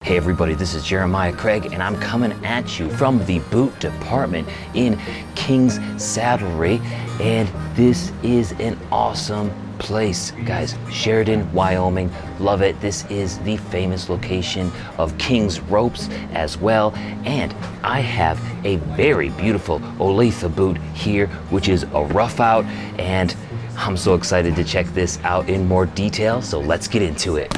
Hey everybody, this is Jeremiah Craig and I'm coming at you from the boot department in King's Saddlery, and this is an awesome place, guys. Sheridan, Wyoming, love it. This is the famous location of King's Ropes as well, and I have a very beautiful Olathe boot here, which is a rough out, and I'm so excited to check this out in more detail, so let's get into it.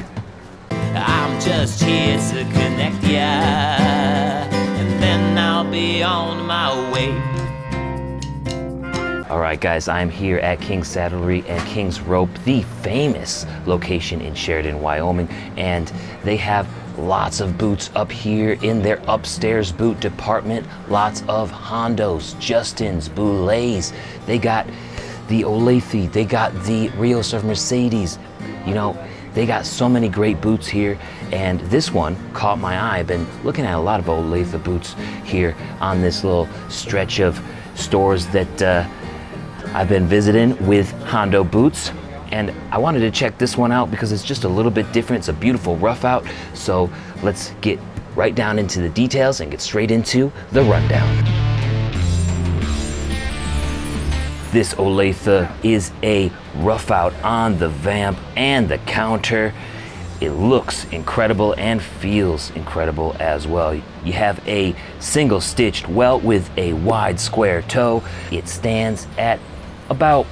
I'm just here to connect ya, and then I'll be on my way. All right, guys, I'm here at King's Saddlery and King's Rope, the famous location in Sheridan, Wyoming, and they have lots of boots up here in their upstairs boot department. Lots of Hondos, Justins, Boulets. They got the Olathe, they got the Rios of Mercedes. You know, they got so many great boots here, and this one caught my eye. I've been looking at a lot of Olathe boots here on this little stretch of stores that I've been visiting with Hondo boots, and I wanted to check this one out because it's just a little bit different. It's a beautiful rough out, so let's get right down into the details and get straight into the rundown. This Olathe is a rough out on the vamp and the counter. It looks incredible and feels incredible as well. You have a single stitched welt with a wide square toe. It stands at about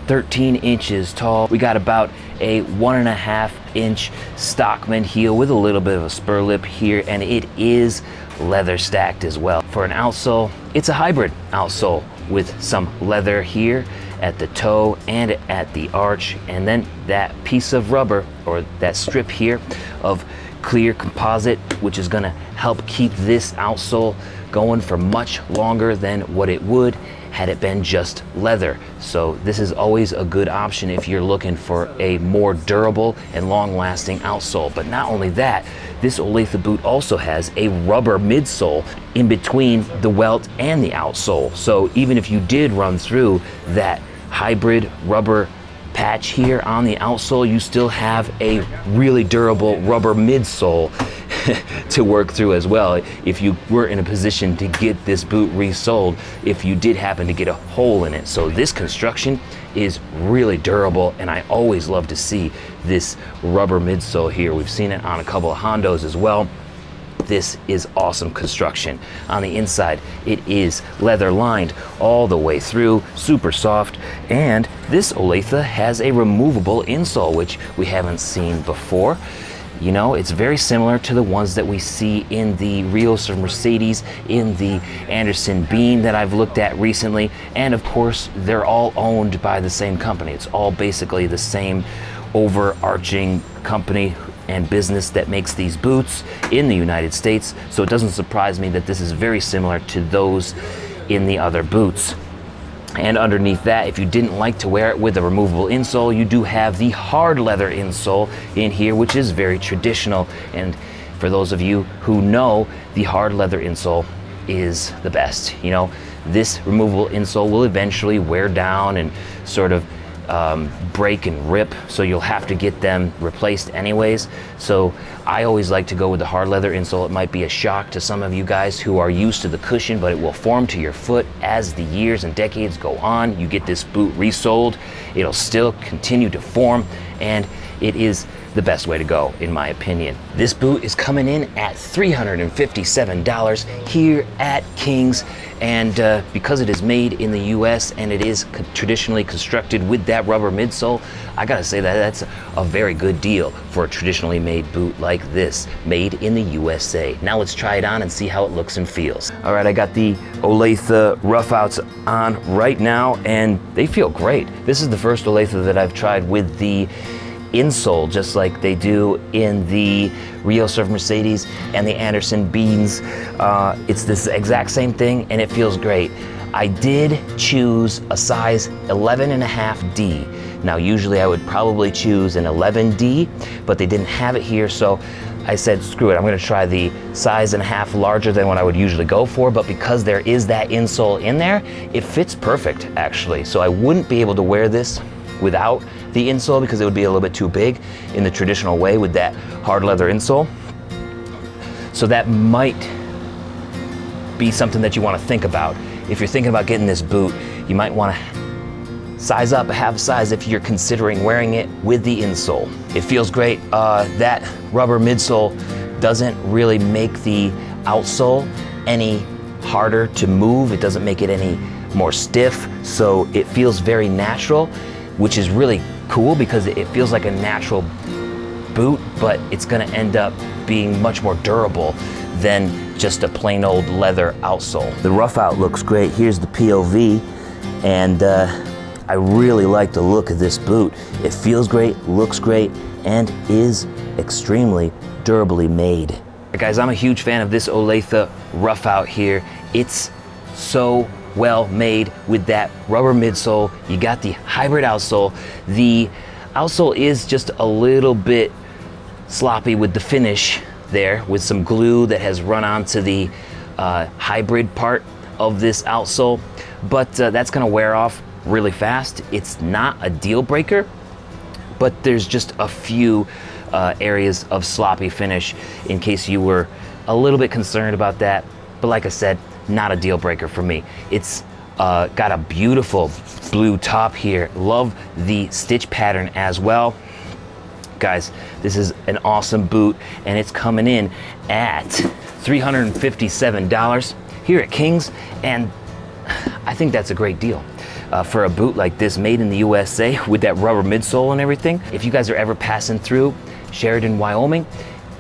13 inches tall. We got about a 1.5 inch Stockman heel with a little bit of a spur lip here, and it is leather stacked as well. For an outsole, it's a hybrid outsole with some leather here at the toe and at the arch, and then that piece of rubber, or that strip here of clear composite, which is gonna help keep this outsole going for much longer than what it would had it been just leather. So this is always a good option if you're looking for a more durable and long-lasting outsole. But not only that, this Olathe boot also has a rubber midsole in between the welt and the outsole. So even if you did run through that hybrid rubber patch here on the outsole, you still have a really durable rubber midsole to work through as well. If you were in a position to get this boot resoled, if you did happen to get a hole in it. So this construction is really durable, and I always love to see this rubber midsole here. We've seen it on a couple of Hondos as well. This is awesome construction. On the inside, it is leather lined all the way through, super soft, and this Olathe has a removable insole, which we haven't seen before. You know, it's very similar to the ones that we see in the Rios of Mercedes, in the Anderson Beam that I've looked at recently, and of course, they're all owned by the same company. It's all basically the same overarching company and business that makes these boots in the United States, so it doesn't surprise me that this is very similar to those in the other boots. And underneath that, if you didn't like to wear it with a removable insole, you do have the hard leather insole in here, which is very traditional. And for those of you who know, the hard leather insole is the best. You know, this removable insole will eventually wear down and sort of break and rip, so you'll have to get them replaced anyways. So I always like to go with the hard leather insole. It might be a shock to some of you guys who are used to the cushion, but it will form to your foot as the years and decades go on. You get this boot resoled, it'll still continue to form, and it is the best way to go, in my opinion. This boot is coming in at $357 here at King's, and because it is made in the US and it is traditionally constructed with that rubber midsole, I gotta say that that's a very good deal for a traditionally made boot like this, made in the USA. Now let's try it on and see how it looks and feels. All right, I got the Olathe rough outs on right now, and they feel great. This is the first Olathe that I've tried with the insole, just like they do in the Rios of Mercedes and the Anderson Beans. It's this exact same thing, and it feels great. I did choose a size 11.5D. Now, usually I would probably choose an 11D, but they didn't have it here, so I said, screw it, I'm gonna try the size and a half larger than what I would usually go for, but because there is that insole in there, it fits perfect, actually. So I wouldn't be able to wear this without the insole because it would be a little bit too big in the traditional way with that hard leather insole. So that might be something that you want to think about. If you're thinking about getting this boot, you might want to size up a half size if you're considering wearing it with the insole. It feels great. That rubber midsole doesn't really make the outsole any harder to move. It doesn't make it any more stiff, so it feels very natural, which is really cool because it feels like a natural boot, but it's gonna end up being much more durable than just a plain old leather outsole. The rough out looks great. Here's the POV, and I really like the look of this boot. It feels great, looks great, and is extremely durably made. Guys, I'm a huge fan of this Olathe rough out here. It's so well made with that rubber midsole. You got the hybrid outsole. The outsole is just a little bit sloppy with the finish there, with some glue that has run onto the hybrid part of this outsole, but that's gonna wear off really fast. It's not a deal breaker, but there's just a few areas of sloppy finish in case you were a little bit concerned about that. But like I said, not a deal breaker for me. It's got a beautiful blue top here. Love the stitch pattern as well. Guys, this is an awesome boot, and it's coming in at $357 here at King's, and I think that's a great deal. For a boot like this made in the USA with that rubber midsole and everything. If you guys are ever passing through Sheridan, Wyoming,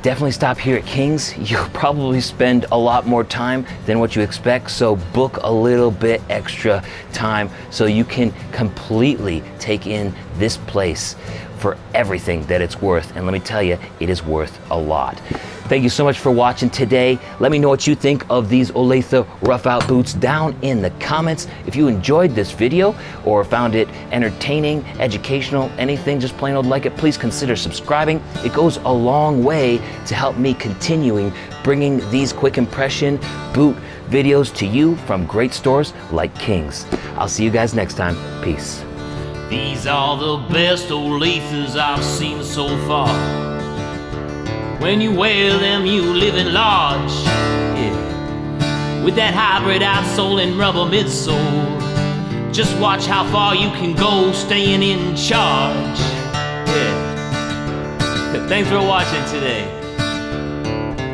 definitely stop here at King's. You'll probably spend a lot more time than what you expect, so book a little bit extra time so you can completely take in this place for everything that it's worth. And let me tell you, it is worth a lot. Thank you so much for watching today. Let me know what you think of these Olathe rough out boots down in the comments. If you enjoyed this video or found it entertaining, educational, anything, just plain old like it, please consider subscribing. It goes a long way to help me continuing bringing these quick impression boot videos to you from great stores like King's. I'll see you guys next time. Peace. These are the best Olathes I've seen so far. When you wear them, you live in large. Yeah. With that hybrid outsole and rubber midsole, just watch how far you can go staying in charge. Yeah. Thanks for watching today.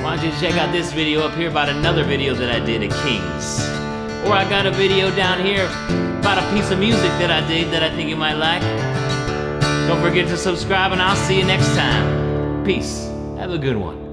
Why don't you check out this video up here about another video that I did at King's. Or I got a video down here about a piece of music that I did that I think you might like. Don't forget to subscribe, and I'll see you next time. Peace. Have a good one.